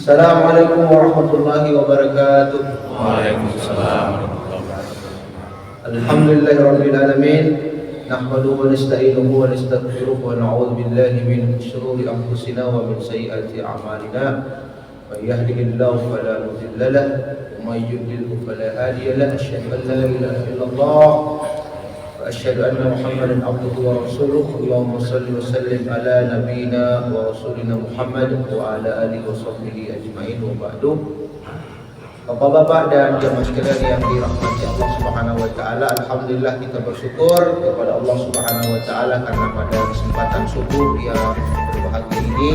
Assalamualaikum warahmatullahi wabarakatuh. Waalaikumsalam warahmatullahi wabarakatuh. Alhamdulillahirabbil alamin. Nahmaduhu wa nasta'inuhu wa nastaghfiruh wa na'udzu billahi min shururi anfusina wa min sayyiati a'malina. Man yahdihillahu fala mudilla lahu wa man yudlil fala hadiya lahu. Asyhadu an la ilaha illallah wa asyhadu anna Muhammadan abduhu wa rasuluh. Allahumma shalli wa sallim ala nabiyyina wa rasulina Muhammad wa ala alihi wa sahbihi ajma'in wa ba'du. Bapak-bapak dan jemaah sekalian yang dirahmati Allah Subhanahu wa taala, alhamdulillah kita bersyukur kepada Allah Subhanahu wa taala karena pada kesempatan subuh yang berbahagia ini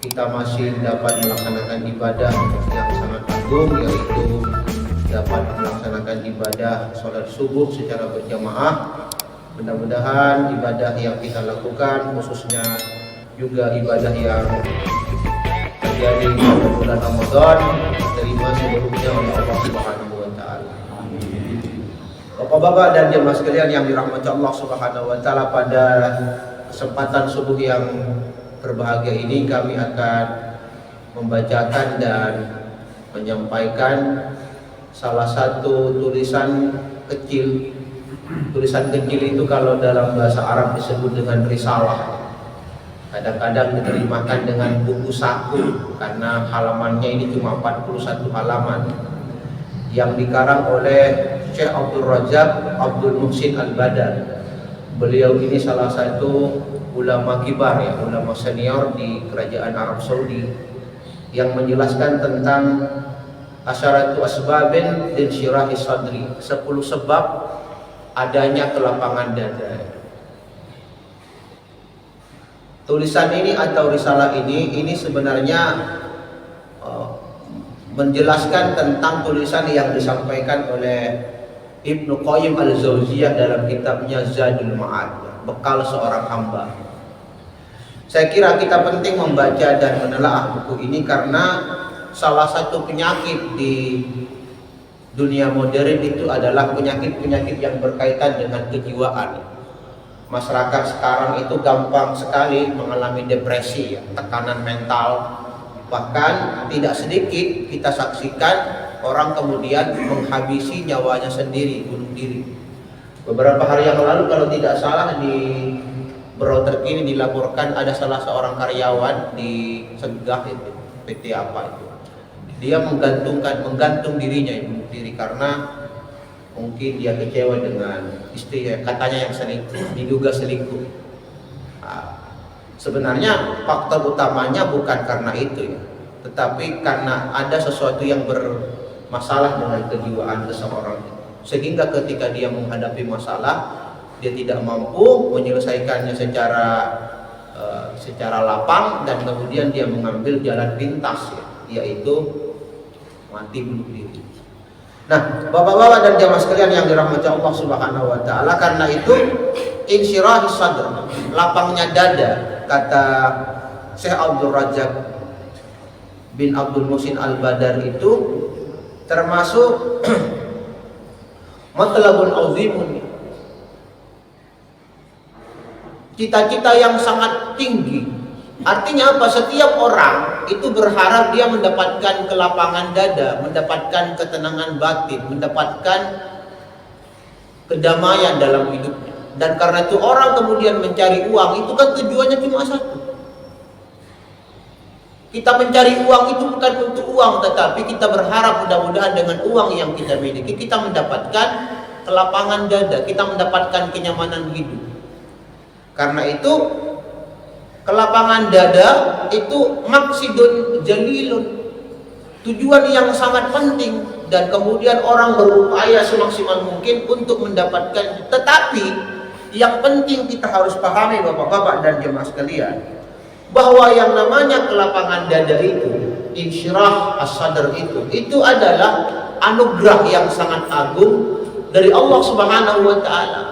kita masih dapat melaksanakan ibadah yang sangat agung, yaitu dapat melaksanakan ibadah salat subuh secara berjamaah. Mudah-mudahan ibadah yang kita lakukan, khususnya juga ibadah yang terjadi pada bulan Ramadan, diterima seluruhnya oleh Allah Subhanahu wa taala. Bapak-bapak dan jemaah sekalian yang dirahmati Allah Subhanahu wa taala, pada kesempatan subuh yang berbahagia ini kami akan membacakan dan menyampaikan salah satu tulisan kecil. Tulisan kecil itu kalau dalam bahasa Arab disebut dengan risalah. Kadang-kadang diterjemahkan dengan buku saku karena halamannya ini cuma 41 halaman, yang dikarang oleh Syekh Abdul Razak Abdul Muhsin Al-Badar. Beliau ini salah satu ulama kibar, ya, ulama senior di kerajaan Arab Saudi, yang menjelaskan tentang asyaratu asbabin din syirahi sadri, 10 sebab adanya kelapangan dada. Tulisan ini atau risalah ini sebenarnya menjelaskan tentang tulisan yang disampaikan oleh Ibnu Qayyim Al-Jauziyah dalam kitabnya Zadul Ma'ad, bekal seorang hamba. Saya kira kita penting membaca dan menelaah buku ini karena salah satu penyakit di dunia modern itu adalah penyakit-penyakit yang berkaitan dengan kejiwaan. Masyarakat sekarang itu gampang sekali mengalami depresi, ya, tekanan mental. Bahkan tidak sedikit kita saksikan orang kemudian menghabisi nyawanya sendiri, bunuh diri. Beberapa hari yang lalu kalau tidak salah di Browser ini dilaporkan ada salah seorang karyawan di Segah itu, PT apa itu. Dia menggantung dirinya, bunuh diri karena mungkin dia kecewa dengan istri, ya, katanya yang selingkuh, diduga selingkuh. Sebenarnya faktor utamanya bukan karena itu, ya, tetapi karena ada sesuatu yang bermasalah dengan kejiwaan seseorang, sehingga ketika dia menghadapi masalah dia tidak mampu menyelesaikannya secara lapang, dan kemudian dia mengambil jalan pintas, ya, yaitu mati bunuh diri. Nah, bapak-bapak dan jamaah sekalian yang dirahmati Allah Subhanahu wa taala, karena itu insyirahis sadr, lapangnya dada, kata Syekh Abdul Razak bin Abdul Muhsin Al-Badar itu termasuk matlabun azimun, cita-cita yang sangat tinggi. Artinya apa? Setiap orang itu berharap dia mendapatkan kelapangan dada, mendapatkan ketenangan batin, mendapatkan kedamaian dalam hidupnya. Dan karena itu orang kemudian mencari uang, itu kan tujuannya cuma satu. Kita mencari uang itu bukan untuk uang, tetapi kita berharap mudah-mudahan dengan uang yang kita miliki kita mendapatkan kelapangan dada, kita mendapatkan kenyamanan hidup. Karena itu kelapangan dada itu maksidun jalilun, tujuan yang sangat penting, dan kemudian orang berupaya semaksimal mungkin untuk mendapatkan. Tetapi yang penting kita harus pahami, bapak-bapak dan jemaah sekalian, bahwa yang namanya kelapangan dada itu, insyirah as-sadr itu adalah anugerah yang sangat agung dari Allah Subhanahu wa taala.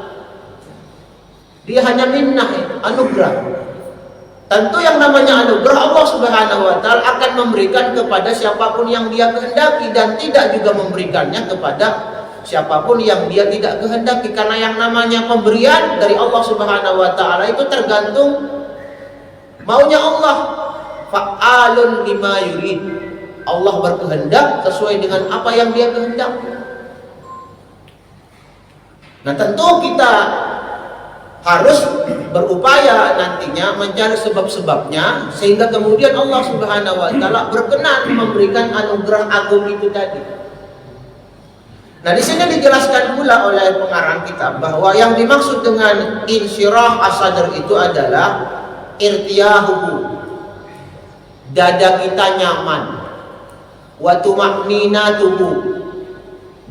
Dia hanya minnah, anugerah. Tentu yang namanya anugerah Allah Subhanahu wa taala akan memberikan kepada siapapun yang dia kehendaki, dan tidak juga memberikannya kepada siapapun yang dia tidak kehendaki, karena yang namanya pemberian dari Allah Subhanahu wa taala itu tergantung maunya Allah. fa'alun lima yurid. Allah berkehendak sesuai dengan apa yang Dia kehendaki. Nah, tentu kita harus berupaya nantinya mencari sebab-sebabnya sehingga kemudian Allah Subhanahu wa taala berkenan memberikan anugerah agung itu tadi. Nah, di sini dijelaskan pula oleh pengarang kitab bahwa yang dimaksud dengan insyirah as-sadr itu adalah irtiyahuhu, dada kita nyaman, wa tuma'ninatuhu,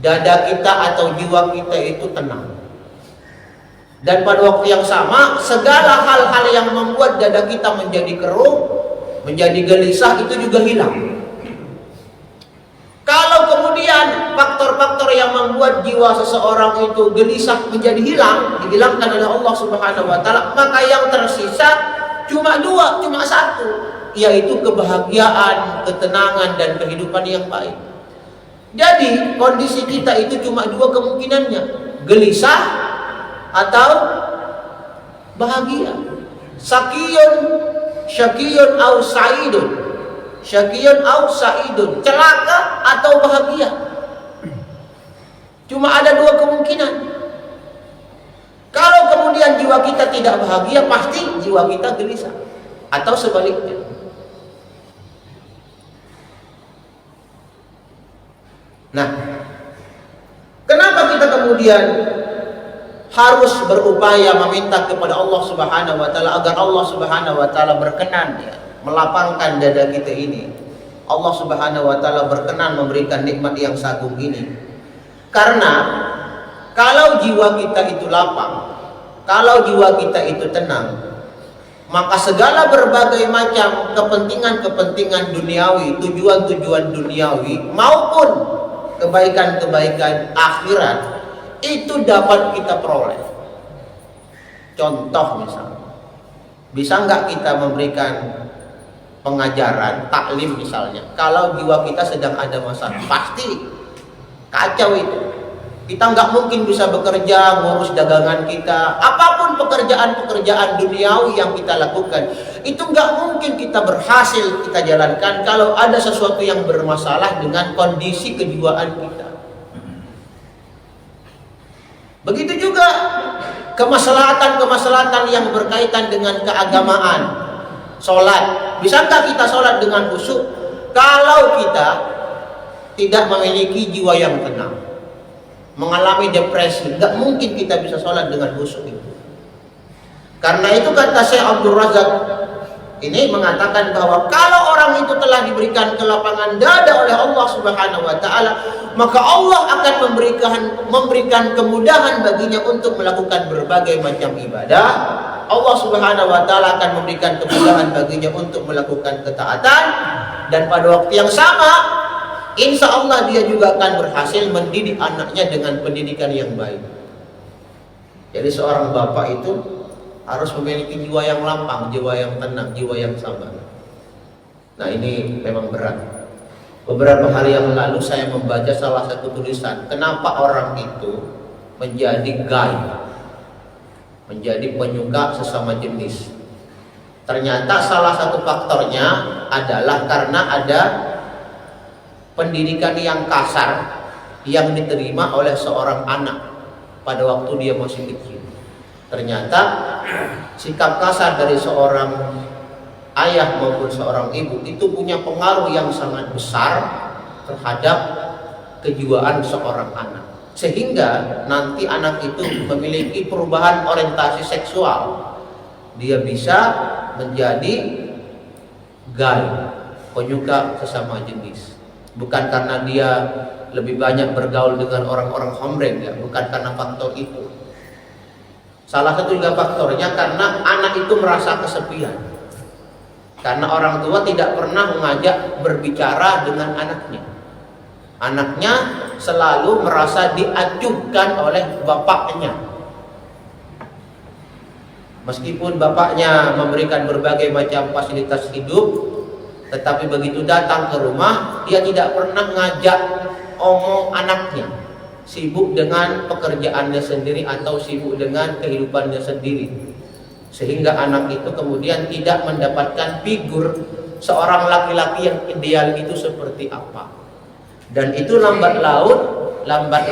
dada kita atau jiwa kita itu tenang. Dan pada waktu yang sama, segala hal-hal yang membuat dada kita menjadi keruh, menjadi gelisah itu juga hilang. Kalau kemudian faktor-faktor yang membuat jiwa seseorang itu gelisah menjadi hilang, dihilangkan oleh Allah Subhanahu wa taala, maka yang tersisa cuma satu, yaitu kebahagiaan, ketenangan dan kehidupan yang baik. Jadi kondisi kita itu cuma dua kemungkinannya, gelisah atau bahagia. Syakiyun au sa'idun. Syakiyun au sa'idun, celaka atau bahagia. Cuma ada dua kemungkinan. Kalau kemudian jiwa kita tidak bahagia, pasti jiwa kita gelisah. Atau sebaliknya. Nah, kenapa kita kemudian harus berupaya meminta kepada Allah Subhanahu wa taala agar Allah Subhanahu wa taala berkenan ya, melapangkan dada kita ini. Allah Subhanahu wa taala berkenan memberikan nikmat yang agung ini. Karena kalau jiwa kita itu lapang, kalau jiwa kita itu tenang, maka segala berbagai macam kepentingan-kepentingan duniawi, tujuan-tujuan duniawi maupun kebaikan-kebaikan akhirat itu dapat kita peroleh. Contoh misalnya, bisa nggak kita memberikan pengajaran, taklim misalnya, kalau jiwa kita sedang ada masalah? Pasti kacau itu. Kita nggak mungkin bisa bekerja, ngurus dagangan kita, apapun pekerjaan-pekerjaan duniawi yang kita lakukan, itu nggak mungkin kita berhasil kita jalankan kalau ada sesuatu yang bermasalah dengan kondisi kejiwaan kita. Begitu juga kemaslahatan-kemaslahatan yang berkaitan dengan keagamaan. Sholat, bisakah kita sholat dengan khusyuk kalau kita tidak memiliki jiwa yang tenang, mengalami depresi? Gak mungkin kita bisa sholat dengan khusyuk itu. Karena itu kata Syekh Abdul Razak ini mengatakan bahwa kalau orang itu telah diberikan kelapangan dada oleh Allah Subhanahu wa taala, maka Allah akan memberikan kemudahan baginya untuk melakukan berbagai macam ibadah. Allah Subhanahu wa taala akan memberikan kemudahan baginya untuk melakukan ketaatan, dan pada waktu yang sama insya Allah dia juga akan berhasil mendidik anaknya dengan pendidikan yang baik. Jadi seorang bapak itu harus memiliki jiwa yang lapang, jiwa yang tenang, jiwa yang sabar. Nah, ini memang berat. Beberapa hari yang lalu saya membaca salah satu tulisan, kenapa orang itu menjadi gay, menjadi penyuka sesama jenis. Ternyata salah satu faktornya adalah karena ada pendidikan yang kasar yang diterima oleh seorang anak pada waktu dia masih kecil. Ternyata sikap kasar dari seorang ayah maupun seorang ibu itu punya pengaruh yang sangat besar terhadap kejiwaan seorang anak, sehingga nanti anak itu memiliki perubahan orientasi seksual. Dia bisa menjadi gay, penyuka sesama jenis, bukan karena dia lebih banyak bergaul dengan orang-orang hombreng, ya, bukan karena faktor itu. Salah satu juga faktornya karena anak itu merasa kesepian, karena orang tua tidak pernah mengajak berbicara dengan anaknya. Anaknya selalu merasa diacuhkan oleh bapaknya. Meskipun bapaknya memberikan berbagai macam fasilitas hidup, tetapi begitu datang ke rumah, dia tidak pernah ngajak omong anaknya. Sibuk dengan pekerjaannya sendiri atau sibuk dengan kehidupannya sendiri, sehingga anak itu kemudian tidak mendapatkan figur seorang laki-laki yang ideal itu seperti apa. Dan itu lambat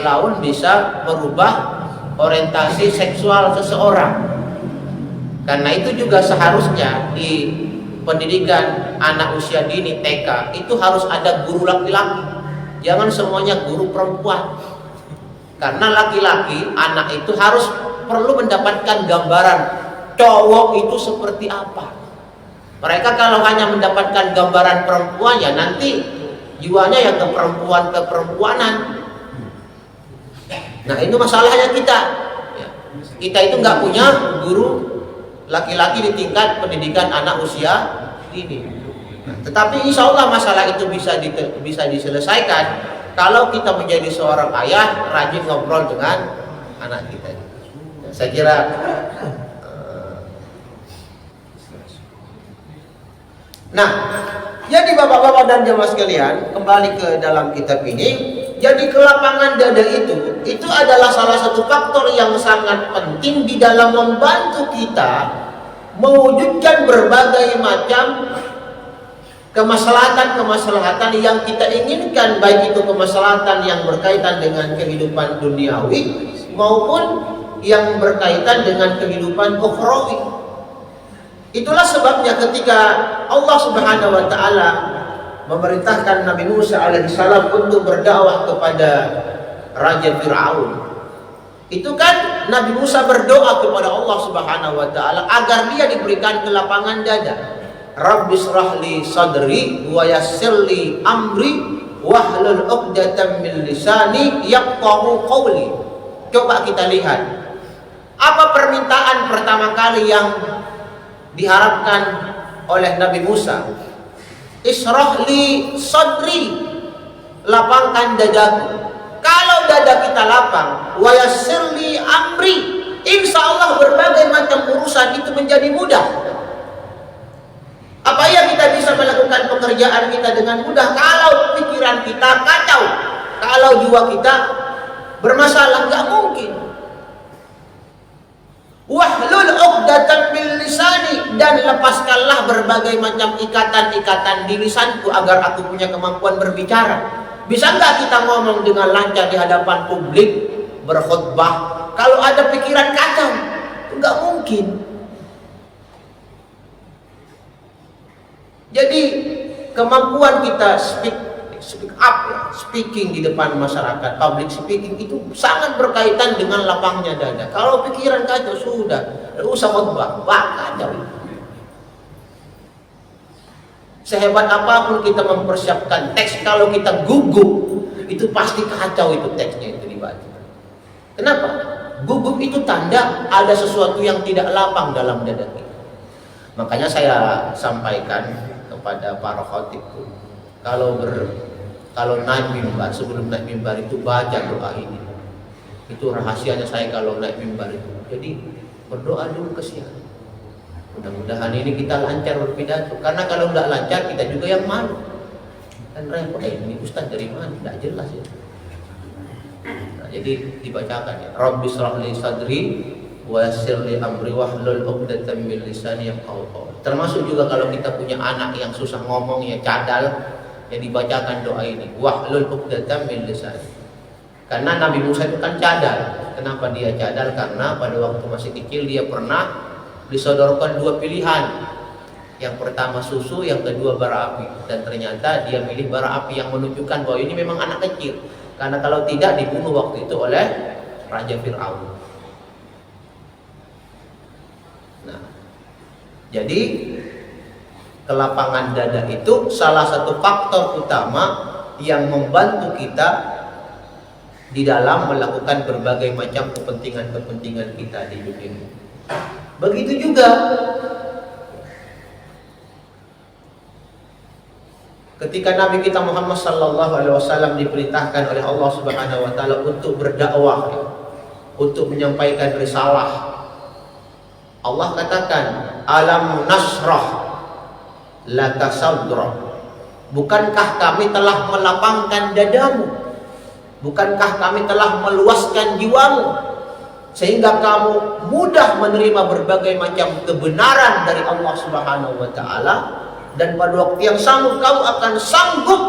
laun bisa merubah orientasi seksual seseorang. Karena itu juga seharusnya di pendidikan anak usia dini TK itu harus ada guru laki-laki. Jangan semuanya guru perempuan. Karena laki-laki, anak itu harus perlu mendapatkan gambaran cowok itu seperti apa. Mereka kalau hanya mendapatkan gambaran perempuan, ya nanti jiwanya yang ke perempuanan. Nah, itu masalahnya kita. Kita itu nggak punya guru laki-laki di tingkat pendidikan anak usia dini. Tetapi insya Allah masalah itu bisa diselesaikan kalau kita menjadi seorang ayah rajin ngobrol dengan anak kita. Saya kira nah, jadi bapak-bapak dan jemaah sekalian, kembali ke dalam kitab ini. Jadi kelapangan dada itu adalah salah satu faktor yang sangat penting di dalam membantu kita mewujudkan berbagai macam kemaslahatan yang kita inginkan, baik itu kemaslahatan yang berkaitan dengan kehidupan duniawi maupun yang berkaitan dengan kehidupan ukhrawi. Itulah sebabnya ketika Allah Subhanahu wa taala memerintahkan Nabi Musa alaihissalam untuk berdakwah kepada Raja Fir'aun, itu kan Nabi Musa berdoa kepada Allah Subhanahu wa taala agar dia diberikan kelapangan dada. Rabbi shrahli sadri wa yassirli amri wahlul 'uqdatam min lisani yafqahu qawli. Coba kita lihat apa permintaan pertama kali yang diharapkan oleh Nabi Musa. Ishrahli sadri, lapangkan dadaku. Kalau dada kita lapang, wa yassirli amri, insya Allah berbagai macam urusan itu menjadi mudah. Apa ya kita bisa melakukan pekerjaan kita dengan mudah kalau pikiran kita kacau, kalau jiwa kita bermasalah? Nggak mungkin. Wahlul 'uqdatam min lisani, dan lepaskanlah berbagai macam ikatan-ikatan di lisanku agar aku punya kemampuan berbicara. Bisa nggak kita ngomong dengan lancar di hadapan publik, berkhutbah, kalau ada pikiran kacau? Nggak mungkin. Jadi kemampuan kita speak up, speaking di depan masyarakat, public speaking itu sangat berkaitan dengan lapangnya dada. Kalau pikiran kacau sudah, tidak usah khutbah, kacau. Sehebat apapun kita mempersiapkan teks, kalau kita gugup itu pasti kacau itu teksnya itu dibaca. Kenapa? Gugup itu tanda ada sesuatu yang tidak lapang dalam dada kita. Makanya saya sampaikan kepada para khatib, kalau naik mimbar, sebelum naik mimbar itu baca doa ini. Itu rahasianya saya kalau naik mimbar itu. Jadi berdoa dulu kesian. Mudah-mudahan ini kita lancar berpidato. Karena kalau nggak lancar kita juga yang malu. Kan repot, ini ustaz dari mana? Nggak jelas ya. Nah, jadi dibacakan ya. Rabbi shrahli sadri wa yassirli amri wahlul 'uqdatam min lisani yafqahu qawli. Termasuk juga kalau kita punya anak yang susah ngomong, ya cadal, ya dibacakan doa ini, wahlul 'uqdatam min lisani. Karena Nabi Musa itu kan cadal. Kenapa dia cadal? Karena pada waktu masih kecil dia pernah disodorkan dua pilihan. Yang pertama susu, yang kedua bara api. Dan ternyata dia milih bara api yang menunjukkan bahwa ini memang anak kecil. Karena kalau tidak dibunuh waktu itu oleh Raja Fir'aun. Nah, jadi kelapangan dada itu salah satu faktor utama yang membantu kita di dalam melakukan berbagai macam kepentingan-kepentingan kita di dunia ini. Begitu juga ketika Nabi kita Muhammad SAW diperintahkan oleh Allah Subhanahu Wa Taala untuk berdakwah, untuk menyampaikan risalah. Allah katakan, alam nasrah laka sadrak. Bukankah kami telah melapangkan dadamu? Bukankah kami telah meluaskan jiwamu sehingga kamu mudah menerima berbagai macam kebenaran dari Allah Subhanahu wa taala? dan pada waktu yang sama kamu akan sanggup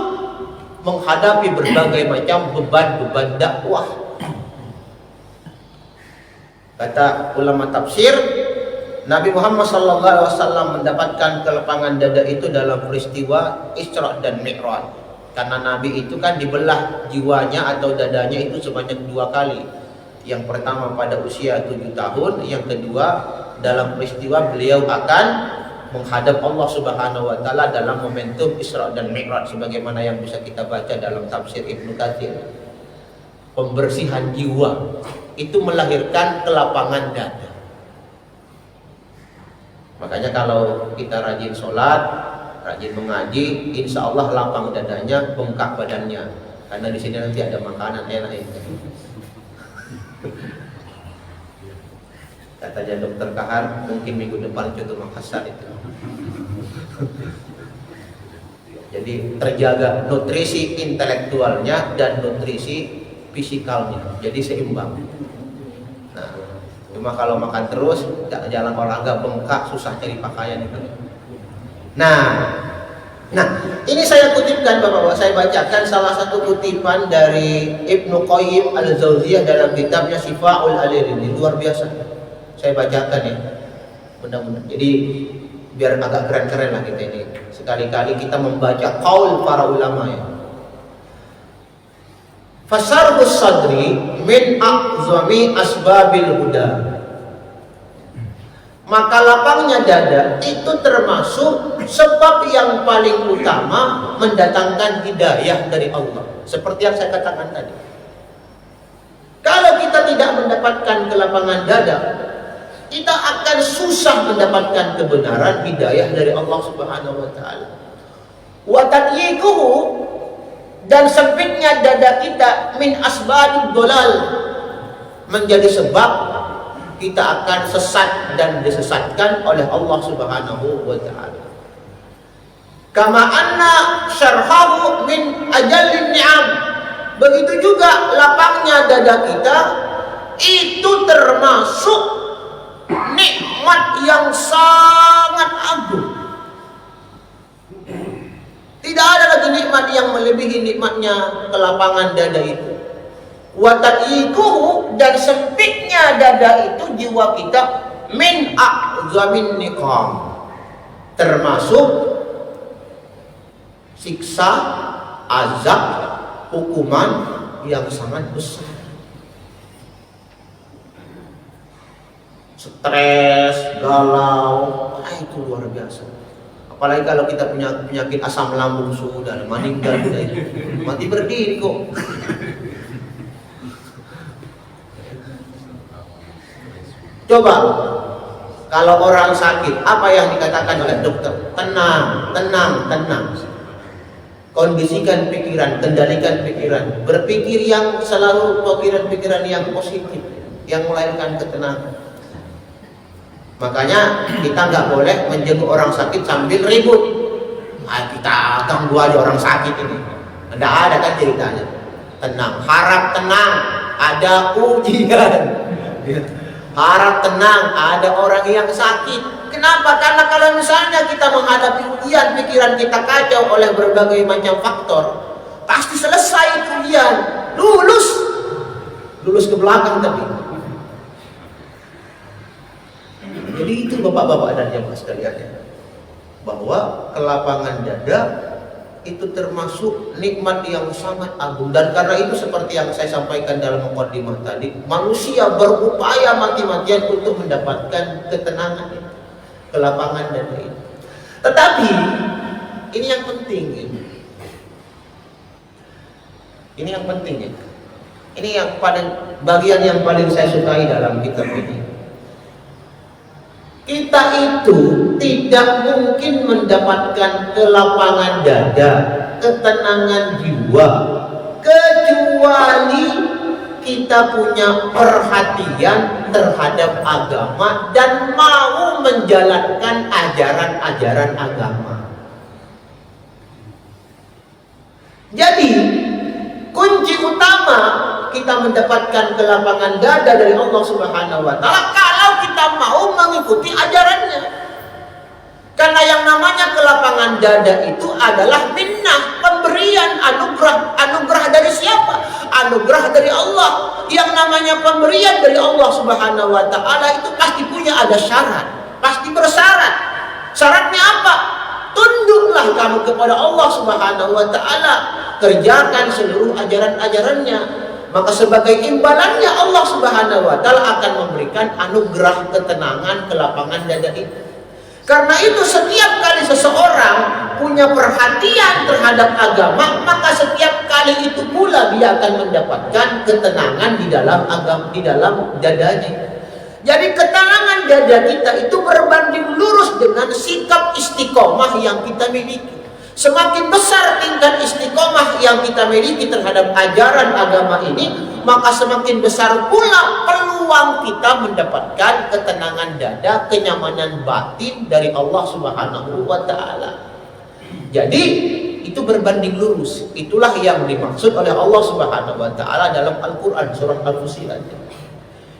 menghadapi berbagai macam beban-beban dakwah. Kata ulama tafsir, Nabi Muhammad SAW mendapatkan kelapangan dada itu dalam peristiwa Isra dan Mi'raj. Karena Nabi itu kan dibelah jiwanya atau dadanya itu sebanyak 2 kali. Yang pertama pada usia 7 tahun, yang kedua dalam peristiwa beliau akan menghadap Allah Subhanahu wa taala dalam momentum Isra dan Mi'raj, sebagaimana yang bisa kita baca dalam tafsir Ibnu Katsir. Pembersihan jiwa itu melahirkan kelapangan dada. Makanya kalau kita rajin sholat, rajin mengaji, insya Allah lapang dadanya, bengkak badannya. Karena di sini nanti ada makanan enak itu. Katanya dokter Kahar, mungkin minggu depan contoh Makassar itu. Jadi terjaga nutrisi intelektualnya dan nutrisi fisikalnya, jadi seimbang. Nah, cuma kalau makan terus, jalan olahraga bengkak, susah cari pakaian itu. Nah, ini saya kutipkan Bapak-bapak, saya bacakan salah satu kutipan dari Ibnu Qayyim Al-Jauziyah dalam kitabnya Syifa'ul Alil. Ini luar biasa. Saya bacakan ya, mudah-mudahan. Jadi biar agak keren-keren lah kita ini. Sekali-kali kita membaca qaul para ulama ya. Fasarbus sadri min a'zami asbabil huda. Maka lapangnya dada itu termasuk sebab yang paling utama mendatangkan hidayah dari Allah. Seperti yang saya katakan tadi. Kalau kita tidak mendapatkan kelapangan dada, kita akan susah mendapatkan kebenaran hidayah dari Allah Subhanahu wa taala. Wa tadyikuhu, dan sempitnya dada kita min asbabid dolal, menjadi sebab kita akan sesat dan disesatkan oleh Allah Subhanahu wa taala. Kama anna syarhahu min ajallin ni'am, begitu juga lapangnya dada kita itu termasuk nikmat yang sangat agung. Tidak ada lagi nikmat yang melebihi nikmatnya kelapangan dada itu. Wa tadikuhu, dan sempitnya dada itu jiwa kita min a'zamin niqam, termasuk siksa, azab, hukuman yang sangat besar. Stres, galau, itu luar biasa. Apalagi kalau kita punya penyakit asam lambung sudah meninggal sudah itu, mati berdiri kok. Coba kalau orang sakit, apa yang dikatakan oleh dokter? Tenang, tenang, tenang. Kondisikan pikiran, kendalikan pikiran, berpikir yang selalu pikiran-pikiran yang positif, yang melahirkan ketenangan. Makanya kita nggak boleh menjenguk orang sakit sambil ribut. Kita ganggu aja orang sakit ini. Tidak ada kan ceritanya. Tenang, harap tenang, ada ujian. Harap tenang, ada orang yang sakit. Kenapa? Karena kalau misalnya kita menghadapi ujian, pikiran kita kacau oleh berbagai macam faktor, pasti selesai ujian, lulus ke belakang tapi. Jadi itu bapak-bapak dan jamaah sekalian ya, bahwa kelapangan dada itu termasuk nikmat yang sangat agung. Dan karena itu seperti yang saya sampaikan dalam mukadimah tadi, manusia berupaya mati-matian untuk mendapatkan ketenangan, kelapangan dada itu. Tetapi ini yang penting ini. Ini yang penting ya. Ini yang bagian yang paling saya sukai dalam kitab ini. Kita itu tidak mungkin mendapatkan kelapangan dada, ketenangan jiwa, kecuali kita punya perhatian terhadap agama dan mau menjalankan ajaran-ajaran agama. Jadi kunci utama kita mendapatkan kelapangan dada dari Allah Subhanahu wa taala kalau kita mau mengikuti ajarannya. Karena yang namanya kelapangan dada itu adalah minnah, pemberian, anugerah dari siapa? Anugerah dari Allah. Yang namanya pemberian dari Allah Subhanahu wa taala itu pasti punya ada syarat, pasti bersyarat. Syaratnya apa? Tunduklah kamu kepada Allah Subhanahu wa taala, kerjakan seluruh ajaran-ajarannya. Maka sebagai imbalannya Allah Subhanahu wa taala akan memberikan anugerah ketenangan, kelapangan dada itu. Karena itu setiap kali seseorang punya perhatian terhadap agama, maka setiap kali itu pula dia akan mendapatkan ketenangan di dalam agama, di dalam dadanya. Jadi ketenangan dada kita itu berbanding lurus dengan sikap istiqomah yang kita miliki. Semakin besar tingkat istiqomah yang kita miliki terhadap ajaran agama ini, maka semakin besar pula peluang kita mendapatkan ketenangan dada, kenyamanan batin dari Allah Subhanahu wa taala. Jadi itu berbanding lurus. Itulah yang dimaksud oleh Allah Subhanahu wa taala dalam Al-Qur'an surah Al-Fussilat.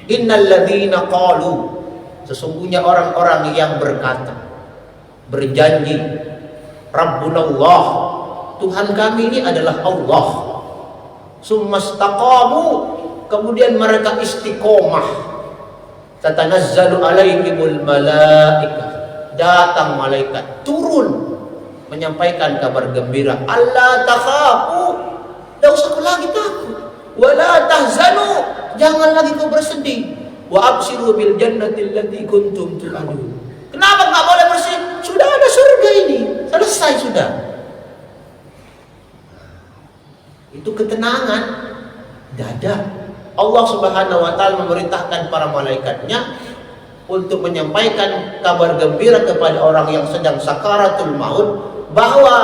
Innal ladzina qalu, sesungguhnya orang-orang yang berkata, berjanji, Rabbunallah, Tuhan kami ini adalah Allah. Summastaqamu, kemudian mereka istiqomah. Tatanazzalu alaihimul malaikah, datang malaikat turun menyampaikan kabar gembira. Allah takhafu, tidak usah kau lagi takut. Wala tahzanu, jangan lagi kau bersedih. Wa abshiru bil jannati allati kuntum tu'adun. Kenapa nggak boleh bersedih? Sudah ada surga ini, selesai sudah. Itu ketenangan dada. Allah Subhanahu wa taala memerintahkan para malaikatnya untuk menyampaikan kabar gembira kepada orang yang sedang sakaratul maut, bahwa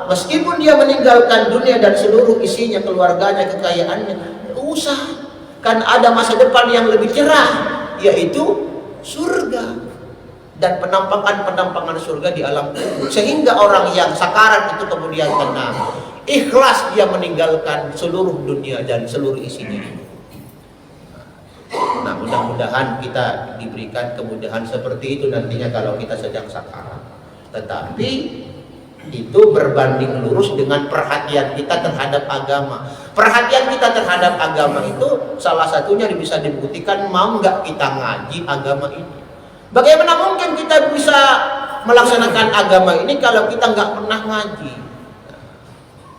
meskipun dia meninggalkan dunia dan seluruh isinya, keluarganya, kekayaannya, tidak usah, kan ada masa depan yang lebih cerah, yaitu surga dan penampakan surga di alam kubur. Sehingga orang yang sakarat itu kemudian tenang, ikhlas dia meninggalkan seluruh dunia dan seluruh isinya. Nah, mudah-mudahan kita diberikan kemudahan seperti itu nantinya kalau kita sedang sakarat. Tetapi itu berbanding lurus dengan perhatian kita terhadap agama. Perhatian kita terhadap agama itu salah satunya bisa dibuktikan mau nggak kita ngaji agama ini. Bagaimana mungkin kita bisa melaksanakan agama ini kalau kita nggak pernah ngaji?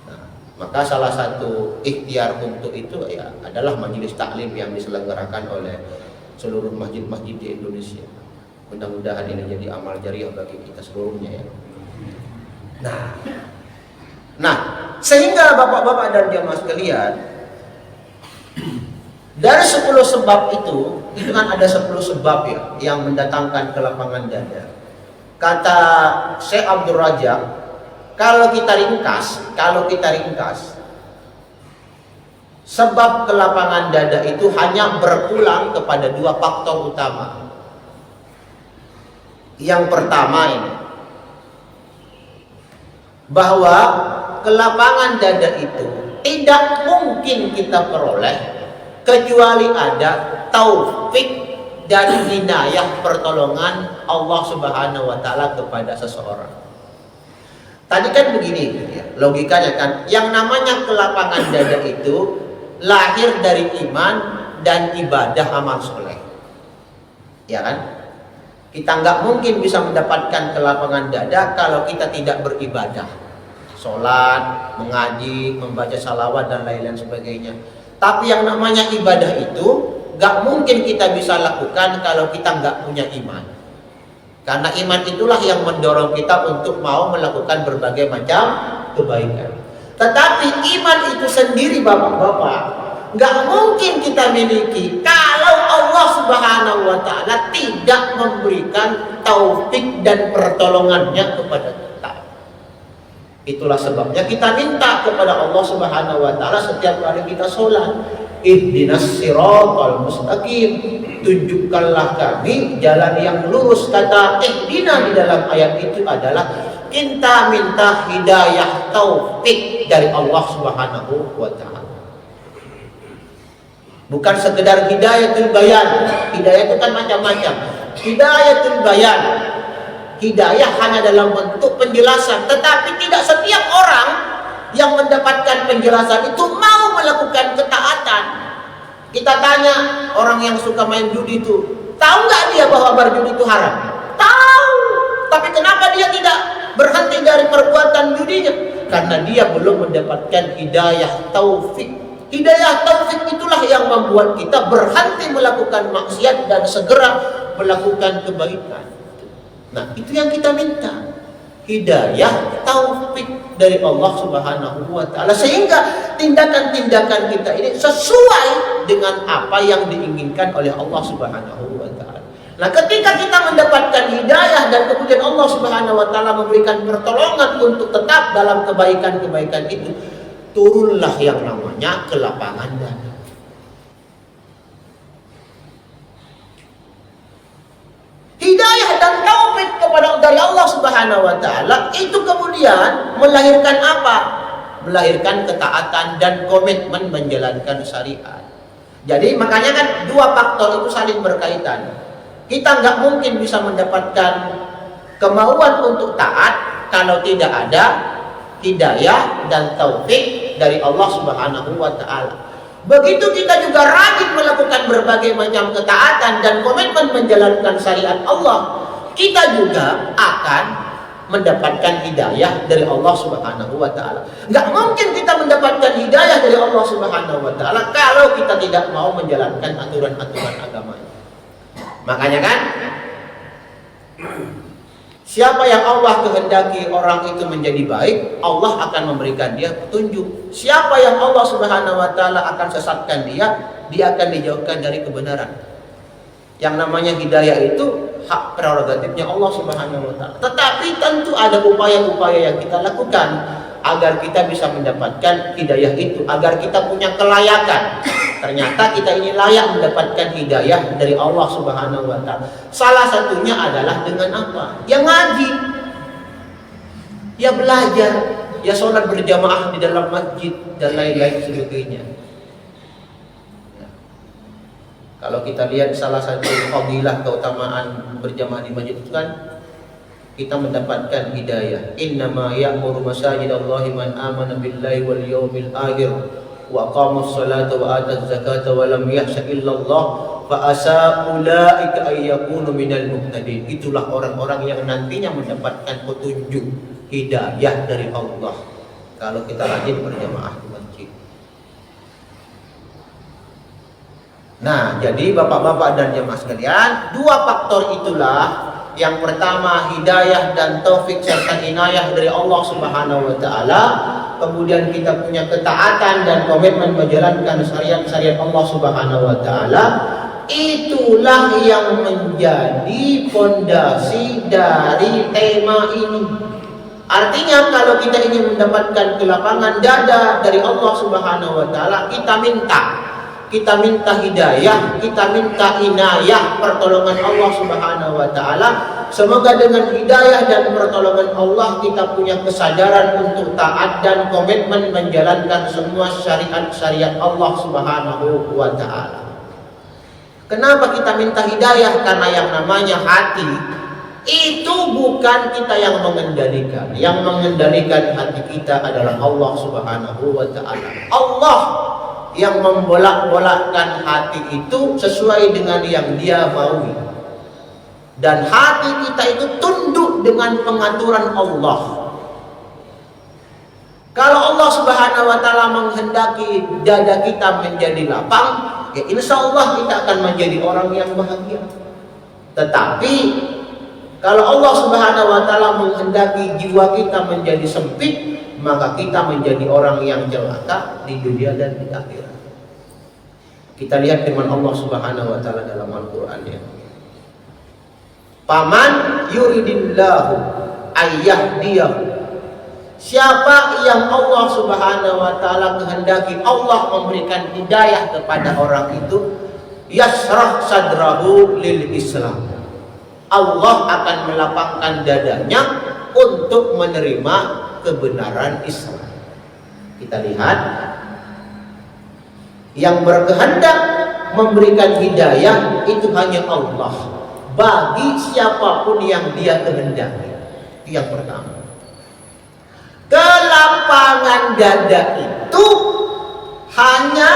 Nah, maka salah satu ikhtiar untuk itu ya adalah majelis taklim yang diselenggarakan oleh seluruh masjid-masjid di Indonesia. Mudah-mudahan ini jadi amal jariah bagi kita seluruhnya ya. Nah, sehingga bapak-bapak dan jamaah sekalian, dari 10 sebab itu kan ada 10 sebab ya yang mendatangkan kelapangan dada. Kata Syekh Abdul Razak, kalau kita ringkas, sebab kelapangan dada itu hanya berpulang kepada 2 faktor utama. Yang pertama ini, bahwa kelapangan dada itu tidak mungkin kita peroleh kecuali ada taufik dan hidayah pertolongan Allah Subhanahu wa taala kepada seseorang. Tadi kan begini ya, logikanya kan, yang namanya kelapangan dada itu lahir dari iman dan ibadah amal soleh. Ya kan? Kita nggak mungkin bisa mendapatkan kelapangan dada kalau kita tidak beribadah. Sholat, mengaji, membaca salawat dan lain-lain sebagainya. Tapi yang namanya ibadah itu gak mungkin kita bisa lakukan kalau kita gak punya iman. Karena iman itulah yang mendorong kita untuk mau melakukan berbagai macam kebaikan. Tetapi iman itu sendiri bapak-bapak gak mungkin kita miliki kalau Allah Subhanahu wa taala tidak memberikan taufik dan pertolongannya kepada kita. Itulah sebabnya kita minta kepada Allah Subhanahu wa taala setiap kali kita sholat, ihdinas siratal mustaqim, tunjukkanlah kami jalan yang lurus. Kata ihdina di dalam ayat itu adalah kita minta hidayah taufik dari Allah Subhanahu wa taala. Bukan sekedar hidayatul bayan. Hidayah itu kan macam-macam. Hidayatul bayan, Hidayah hanya dalam bentuk penjelasan, tetapi tidak setiap orang yang mendapatkan penjelasan itu mau melakukan ketaatan. Kita tanya orang yang suka main judi itu, tahu nggak dia bahwa berjudi itu haram? Tahu. Tapi kenapa dia tidak berhenti dari perbuatan judinya? Karena dia belum mendapatkan hidayah taufik. Hidayah taufik itulah yang membuat kita berhenti melakukan maksiat dan segera melakukan kebaikan. Nah, itu yang kita minta. Hidayah taufik dari Allah Subhanahu wa taala, sehingga tindakan-tindakan kita ini sesuai dengan apa yang diinginkan oleh Allah Subhanahu wa taala. Nah, ketika kita mendapatkan hidayah dan kemudian Allah Subhanahu wa taala memberikan pertolongan untuk tetap dalam kebaikan-kebaikan itu, turunlah yang namanya kelapangan dada. Hidayah dan taufik dari Allah Subhanahu wa taala itu kemudian melahirkan apa? Melahirkan ketaatan dan komitmen menjalankan syariat. Jadi makanya kan dua faktor itu saling berkaitan. Kita nggak mungkin bisa mendapatkan kemauan untuk taat kalau tidak ada hidayah dan taufik dari Allah Subhanahu wa taala. Begitu kita juga rajin melakukan berbagai macam ketaatan dan komitmen menjalankan syariat Allah, kita juga akan mendapatkan hidayah dari Allah Subhanahu wa taala. Nggak mungkin kita mendapatkan hidayah dari Allah Subhanahu wa taala kalau kita tidak mau menjalankan aturan-aturan agamanya. Makanya kan, siapa yang Allah kehendaki orang itu menjadi baik, Allah akan memberikan dia petunjuk. Siapa yang Allah Subhanahu wa taala akan sesatkan dia akan dijauhkan dari kebenaran. Yang namanya hidayah itu hak prerogatifnya Allah Subhanahu wa taala. Tetapi tentu ada upaya-upaya yang kita lakukan agar kita bisa mendapatkan hidayah itu, agar kita punya kelayakan. Ternyata kita ini layak mendapatkan hidayah dari Allah Subhanahu wa taala. Salah satunya adalah dengan apa? Ya ngaji. Ya belajar, ya sholat berjamaah di dalam masjid dan lain-lain sebagainya. Ya. Kalau kita lihat salah satu fadilah keutamaan berjamaah di masjid itu kan kita mendapatkan hidayah. Innama ya'muru masajidallahi man amana billahi wal yawmil akhir wa aqamus salata wa ataz zakata wa lam yakhsha illallah fa asa ulaika ay yakunu minal muhtadin. Itulah orang-orang yang nantinya mendapatkan petunjuk hidayah dari Allah kalau kita rajin berjamaah di masjid. Nah, jadi bapak-bapak dan jemaah sekalian, dua faktor itulah. Yang pertama hidayah dan taufik serta inayah dari Allah Subhanahu wa taala. Kemudian kita punya ketaatan dan komitmen menjalankan syariat-syariat Allah Subhanahu wa taala. Itulah yang menjadi fondasi dari tema ini. Artinya kalau kita ingin mendapatkan kelapangan dada dari Allah Subhanahu wa taala, kita minta hidayah, kita minta inayah, pertolongan Allah Subhanahu wa taala. Semoga dengan hidayah dan pertolongan Allah kita punya kesadaran untuk taat dan komitmen menjalankan semua syariat-syariat Allah Subhanahu wa taala. Kenapa kita minta hidayah? Karena yang namanya hati itu bukan kita yang mengendalikan. Yang mengendalikan hati kita adalah Allah Subhanahu wa taala. Allah yang membolak-bolakkan hati itu sesuai dengan yang Dia maui. Dan hati kita itu tunduk dengan pengaturan Allah. Kalau Allah Subhanahu wa taala menghendaki dada kita menjadi lapang, ya insya Allah kita akan menjadi orang yang bahagia. Tetapi kalau Allah Subhanahu wa taala menghendaki jiwa kita menjadi sempit, maka kita menjadi orang yang celaka di dunia dan di akhirat. Kita lihat firman Allah Subhanahu wa taala dalam Al-Qur'an ya. Faman yuridillahu ayyahdiyahu. Siapa yang Allah Subhanahu wa taala kehendaki Allah memberikan hidayah kepada orang itu, yasrah sadrahu lil Islam. Allah akan melapangkan dadanya untuk menerima kebenaran Islam. Kita lihat yang berkehendak memberikan hidayah itu hanya Allah. bagi siapapun yang dia kehendaki. Itu yang pertama. Kelapangan dada itu hanya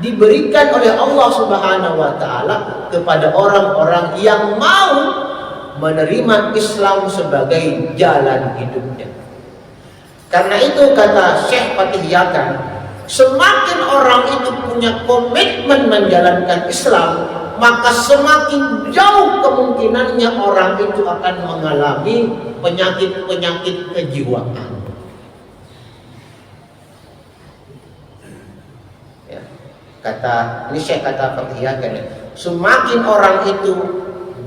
diberikan oleh Allah Subhanahu wa taala kepada orang-orang yang mau menerima Islam sebagai jalan hidupnya. Karena itu kata Syekh Fatih Yakan, semakin orang itu punya komitmen menjalankan Islam, maka semakin jauh kemungkinannya orang itu akan mengalami penyakit-penyakit kejiwaan. Ya. Ini Syekh kata Fatih Yakan, semakin orang itu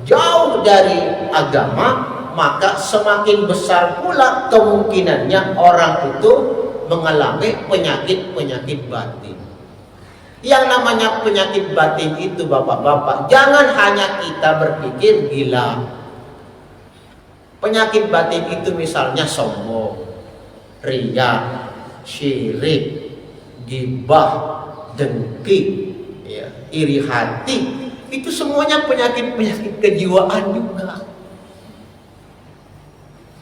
jauh dari agama, maka semakin besar pula kemungkinannya orang itu mengalami penyakit-penyakit batin. Yang namanya penyakit batin itu bapak-bapak, jangan hanya kita berpikir gila. Penyakit batin itu misalnya sombong, riya, syirik, gibah, dengki, ya, iri hati. Itu semuanya penyakit-penyakit kejiwaan juga.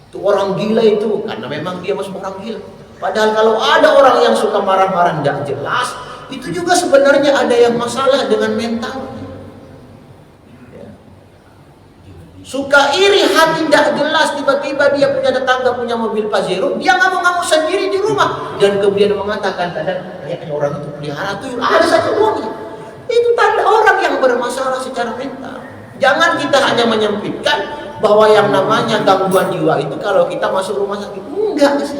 Itu orang gila itu, karena memang dia masuk orang gila. Padahal kalau ada orang yang suka marah-marah tidak jelas, itu juga sebenarnya ada yang masalah dengan mental. Ya. Suka iri hati tidak jelas, tiba-tiba dia punya tetangga punya mobil Pajero, dia ngamuk-ngamuk sendiri di rumah, dan kemudian mengatakan, kayaknya orang itu pelihara tuyul, ada saja uangnya. Itu tanda orang yang bermasalah secara mental. Jangan kita hanya menyempitkan bahwa yang namanya gangguan jiwa itu kalau kita masuk rumah sakit. Enggak, sih.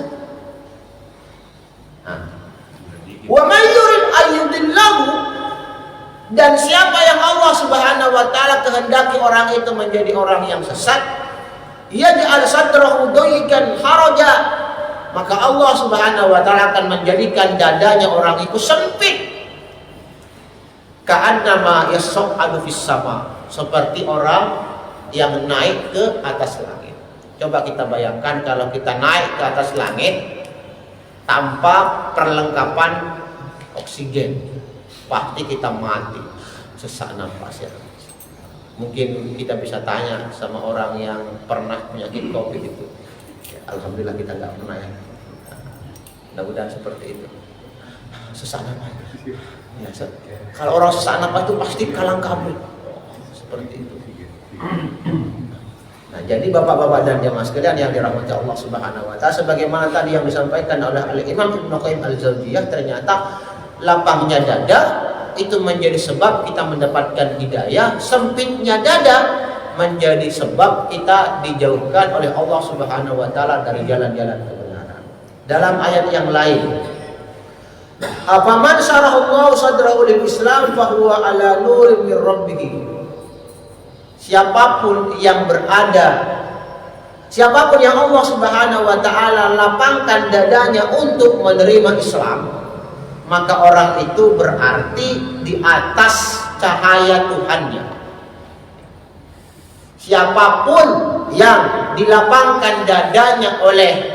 Wa may yurid ayyudillahu, dan siapa yang Allah Subhanahu wa taala kehendaki orang itu menjadi orang yang sesat, yaj'al sadrahu dayyikan haraja, maka Allah Subhanahu wa taala akan menjadikan dadanya orang itu sempit. Ka'annama yas'adu fis sama, seperti orang yang naik ke atas langit. Coba kita bayangkan kalau kita naik ke atas langit tanpa perlengkapan oksigen, pasti kita mati, sesak nafas ya. Mungkin kita bisa tanya sama orang yang pernah penyakit COVID itu. Ya, alhamdulillah kita nggak pernah ya. Mudah-mudahan seperti itu. Sesak nafas. Ya, kalau orang sesak nafas itu pasti kalang kabut. Seperti itu. Nah, jadi bapak-bapak dan jamaah sekalian yang dirahmati Allah Subhanahu wa taala, sebagaimana tadi yang disampaikan oleh Al-Imam Ibnu Qayyim Al-Jauziyah, ternyata lapangnya dada itu menjadi sebab kita mendapatkan hidayah, sempitnya dada menjadi sebab kita dijauhkan oleh Allah Subhanahu wa taala dari jalan-jalan kebenaran. Dalam ayat yang lain, afaman syarahullahu sadrahu lil Islam fa huwa ala nurin min rabbih. Siapapun yang Allah Subhanahu wa taala lapangkan dadanya untuk menerima Islam, maka orang itu berarti di atas cahaya Tuhannya. Siapapun yang dilapangkan dadanya oleh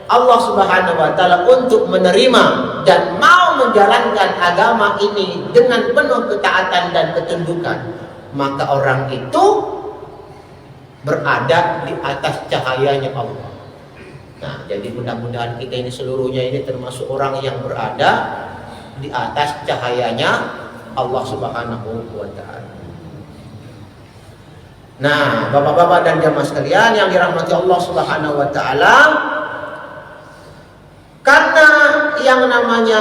Allah Subhanahu wa taala untuk menerima dan mau menjalankan agama ini dengan penuh ketaatan dan ketundukan, maka orang itu berada di atas cahayanya Allah. Nah, jadi mudah-mudahan kita ini seluruhnya ini termasuk orang yang berada di atas cahayanya Allah Subhanahu wa taala. Nah, bapak-bapak dan jamaah sekalian yang dirahmati Allah Subhanahu wa taala, karena yang namanya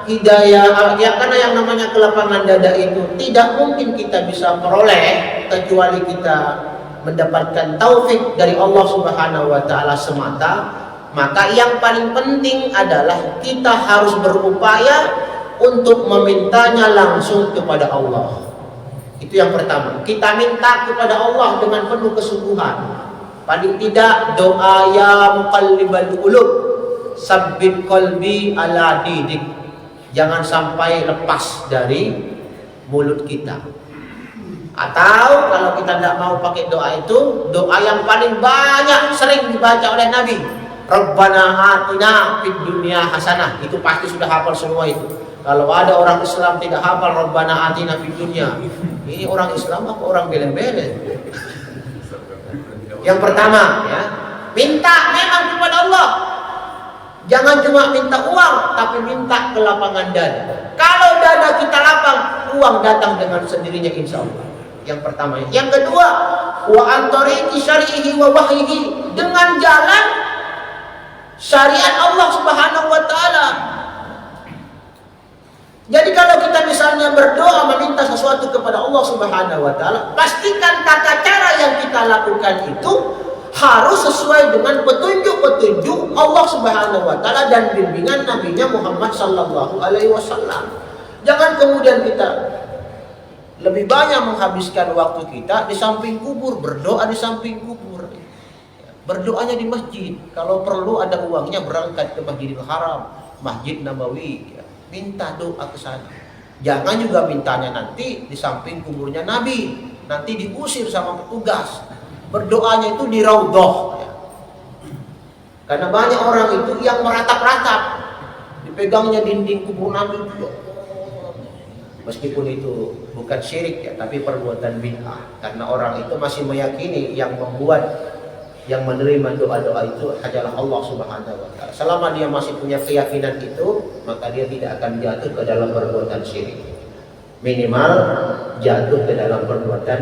hidayah, karena yang namanya kelapangan dada itu tidak mungkin kita bisa peroleh kecuali kita mendapatkan taufik dari Allah Subhanahu wa taala semata. Maka yang paling penting adalah kita harus berupaya untuk memintanya langsung kepada Allah. Itu yang pertama. Kita minta kepada Allah dengan penuh kesungguhan. Paling tidak doa ya muqallibal qulub, sabbit qalbi ala dinik. Jangan sampai lepas dari mulut kita. Atau kalau kita tidak mau pakai doa itu, doa yang paling banyak sering dibaca oleh Nabi, Rabbana atina fid dunya hasanah. Itu pasti sudah hafal semua itu. Kalau ada orang Islam tidak hafal Rabbana atina fid dunya, ini orang Islam apa orang belen-belen? Yang pertama, ya, minta memang kepada Allah. Jangan cuma minta uang, tapi minta ke lapangan dada. Kalau dada kita lapang, uang datang dengan sendirinya insya Allah. Yang pertama. Yang kedua, wa antariki syarihi wa wahyihi, dengan jalan syariat Allah Subhanahu wa taala. Jadi kalau kita misalnya berdoa meminta sesuatu kepada Allah Subhanahu wa taala, pastikan tata cara yang kita lakukan itu harus sesuai dengan petunjuk-petunjuk Allah Subhanahu wa taala dan bimbingan Nabi-Nya Muhammad sallallahu alaihi wasallam. Jangan kemudian kita lebih banyak menghabiskan waktu kita di samping kubur, berdoa di samping kubur. Berdoanya di masjid. Kalau perlu ada uangnya berangkat ke Masjidil Haram, Masjid Nabawi, minta doa ke sana. Jangan juga mintanya nanti di samping kuburnya Nabi, nanti diusir sama petugas. Berdoanya itu di raudhah. Karena banyak orang itu yang meratap-ratap, dipegangnya dinding kubur Nabi. Meskipun itu bukan syirik ya, tapi perbuatan bid'ah. Karena orang itu masih meyakini yang membuat, yang menerima doa-doa itu adalah Allah Subhanahu wa taala. Selama dia masih punya keyakinan itu, maka dia tidak akan jatuh ke dalam perbuatan syirik. Minimal jatuh ke dalam perbuatan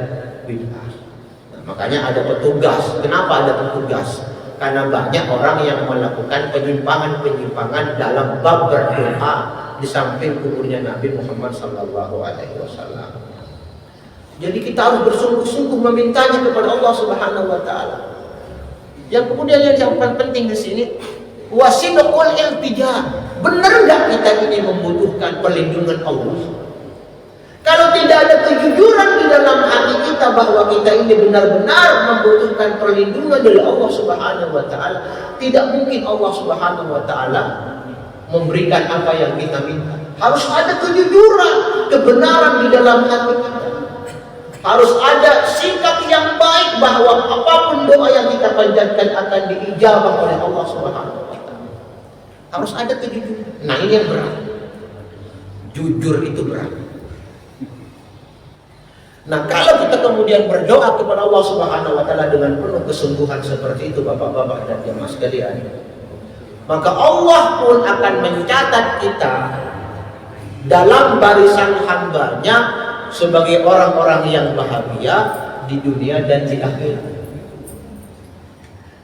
bid'ah. Nah, makanya ada petugas. Kenapa ada petugas? Karena banyak orang yang melakukan penyimpangan-penyimpangan dalam bab berdoa di samping kuburnya Nabi Muhammad sallallahu alaihi wasallam. Jadi kita harus bersungguh-sungguh memintanya kepada Allah Subhanahu wa taala. Yang kemudian yang paling penting di sini, wasidqul iltija. Benar enggak kita ini membutuhkan perlindungan Allah? Kalau tidak ada kejujuran di dalam hati kita bahwa kita ini benar-benar membutuhkan perlindungan dari Allah Subhanahu wa taala, tidak mungkin Allah Subhanahu wa taala memberikan apa yang kita minta. Harus ada kejujuran, kebenaran di dalam hati kita. Harus ada sikap yang baik bahwa apapun doa yang kita panjatkan akan diijabah oleh Allah Subhanahu wa taala. Harus ada kejujuran. Nah, ini yang berat. Jujur itu berat. Nah, kalau kita kemudian berdoa kepada Allah Subhanahu wa taala dengan penuh kesungguhan seperti itu, Bapak-bapak dan jemaah sekalian, maka Allah pun akan mencatat kita dalam barisan hamba-Nya sebagai orang-orang yang bahagia di dunia dan di akhirat.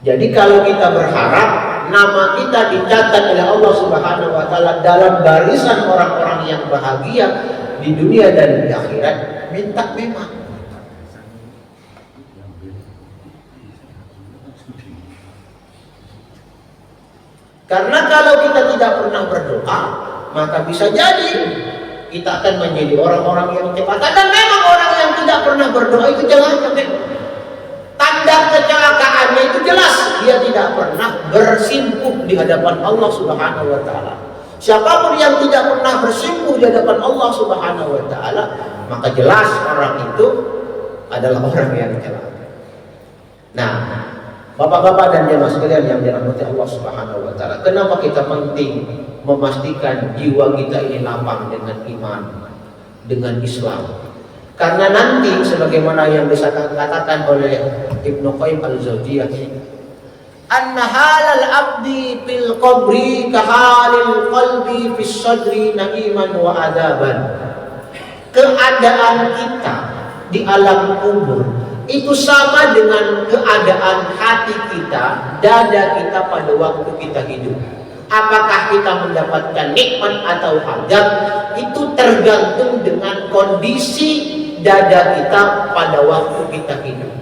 Jadi kalau kita berharap nama kita dicatat oleh Allah Subhanahu wa taala dalam barisan orang-orang yang bahagia di dunia dan di akhirat, minta memang. Karena kalau kita tidak pernah berdoa, maka bisa jadi kita akan menjadi orang-orang yang celaka. Dan memang orang yang tidak pernah berdoa itu celaka. Tanda kecelakaannya itu jelas, dia tidak pernah bersimpuh di hadapan Allah Subhanahu wa taala. Siapapun yang tidak pernah bersimpuh di hadapan Allah Subhanahu wa taala, maka jelas orang itu adalah orang yang celaka. Nah, Bapak-bapak dan jemaah sekalian yang dirahmati Allah Subhanahu wa taala, kenapa kita penting memastikan jiwa kita ini lapang dengan iman, dengan Islam? Karena nanti sebagaimana yang dikatakan oleh Ibnu Qayyim al-Jauziyah, anna halal abdi fil qabri kahalil qalbi fis sadri na'iman wa adaban. Keadaan kita di alam kubur itu sama dengan keadaan hati kita, dada kita pada waktu kita hidup. Apakah kita mendapatkan nikmat atau azab, itu tergantung dengan kondisi dada kita pada waktu kita hidup.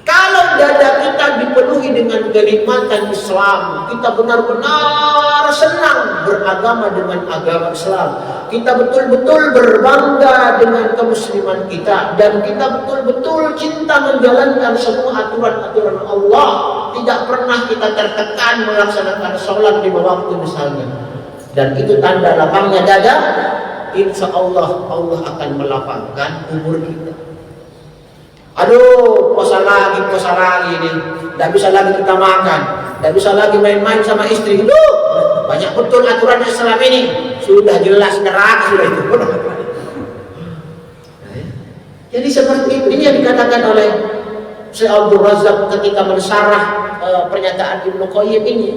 Kalau dada kita dipenuhi dengan kenikmatan Islam, kita benar-benar senang beragama dengan agama Islam, kita betul-betul berbangga dengan kemusliman kita, dan kita betul-betul cinta menjalankan semua aturan-aturan Allah, tidak pernah kita tertekan melaksanakan sholat 5 waktu misalnya, dan itu tanda lapangnya dada. Insya Allah, Allah akan melapangkan umur kita. Aduh, puasa lagi nih, tidak bisa lagi kita makan, tidak bisa lagi main-main sama istri. Banyak betul aturan Islam ini. sudah jelas neraka sudah itu. Jadi seperti itu, ini yang dikatakan oleh Syekh Abdul Razak ketika mensyarah pernyataan Ibnu Qayyim ini.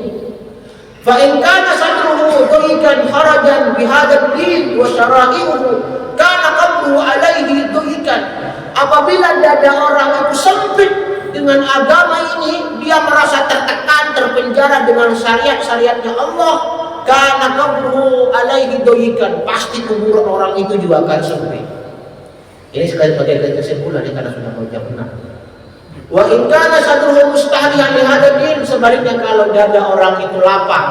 Fa in kana sadruhu dhayikan harajan bihadzal din wa syara'i'uhu kana qabruhu alaihi dhayikan. Apabila dada orang itu sempit dengan agama ini, dia merasa tertekan, terpenjara dengan syariat-syariatnya Allah, kana qabruhu alaihi dhayikan, pasti kuburan orang itu juga akan sempit. Ini sekali sebagai kesimpulan karena sudah mau jam 6. Wa in kana sadruhu mustahlihan li hadzal din, sebaliknya kalau dada orang itu lapang,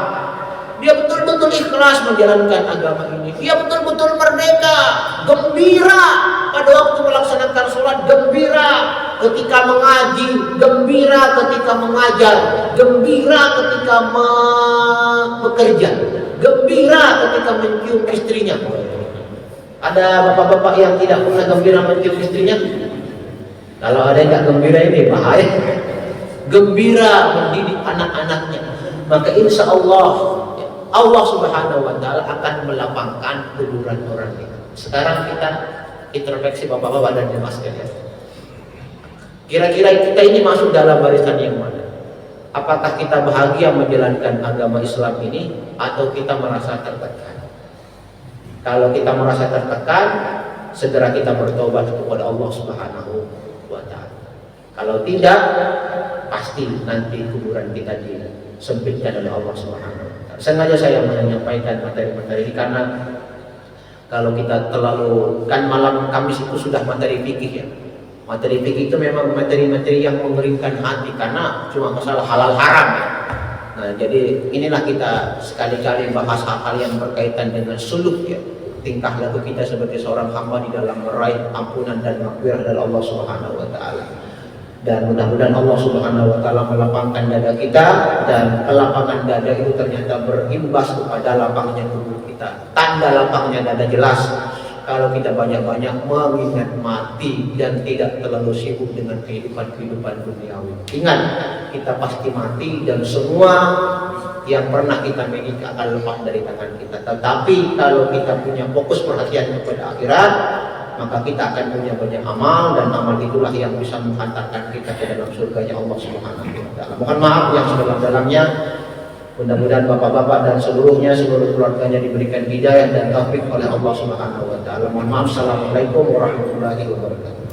dia betul-betul ikhlas menjalankan agama ini, dia betul-betul merdeka, gembira pada waktu melaksanakan sholat, gembira ketika mengaji, gembira ketika mengajar, gembira ketika bekerja, gembira ketika mencium istrinya. Ada bapak-bapak yang tidak pernah gembira mencium istrinya? Kalau ada yang tidak gembira ini bahaya. Gembira mendidik anak-anaknya, maka insya Allah Allah Subhanahu wa Ta'ala akan melapangkan kuburan orang itu. Sekarang kita introspeksi bapak-bapak dan jemaah sekalian. Kira-kira kita ini masuk dalam barisan yang mana? Apakah kita bahagia menjalankan agama Islam ini atau kita merasa tertekan? Kalau kita merasa tertekan, segera kita bertobat kepada Allah Subhanahu wa Ta'ala. Kalau tidak, pasti nanti kuburan kita disempitkan oleh Allah Subhanahu wa Ta'ala. Sengaja saya menyampaikan materi-materi ini karena kalau kita terlalu, kan malam Kamis itu sudah materi fikih ya. Materi fikih itu memang materi-materi yang mengeringkan hati karena cuma masalah halal haram ya. Nah, jadi inilah kita sekali-kali bahas hal-hal yang berkaitan dengan suluk ya, tingkah laku kita sebagai seorang hamba di dalam meraih ampunan dan maghfirah dari Allah Subhanahu wa Ta'ala. Dan mudah-mudahan Allah Subhanahu wa Ta'ala melapangkan dada kita, dan kelapangan dada itu ternyata berimbas kepada lapangnya tubuh kita. Tanda lapangnya dada jelas kalau kita banyak-banyak mengingat mati dan tidak terlalu sibuk dengan kehidupan duniawi. Ingat, kita pasti mati dan semua yang pernah kita miliki akan lepas dari tangan kita. Tetapi kalau kita punya fokus perhatian kepada akhirat, maka kita akan punya banyak amal, dan amal itulah yang bisa menghantarkan kita ke dalam surganya Allah Subhanahu wa Ta'ala. Mohon maaf yang sedalam-dalamnya. Mudah-mudahan bapak-bapak dan seluruh keluarganya diberikan hidayah dan taufik oleh Allah Subhanahu wa Ta'ala. Mohon maaf. Assalamualaikum warahmatullahi wabarakatuh.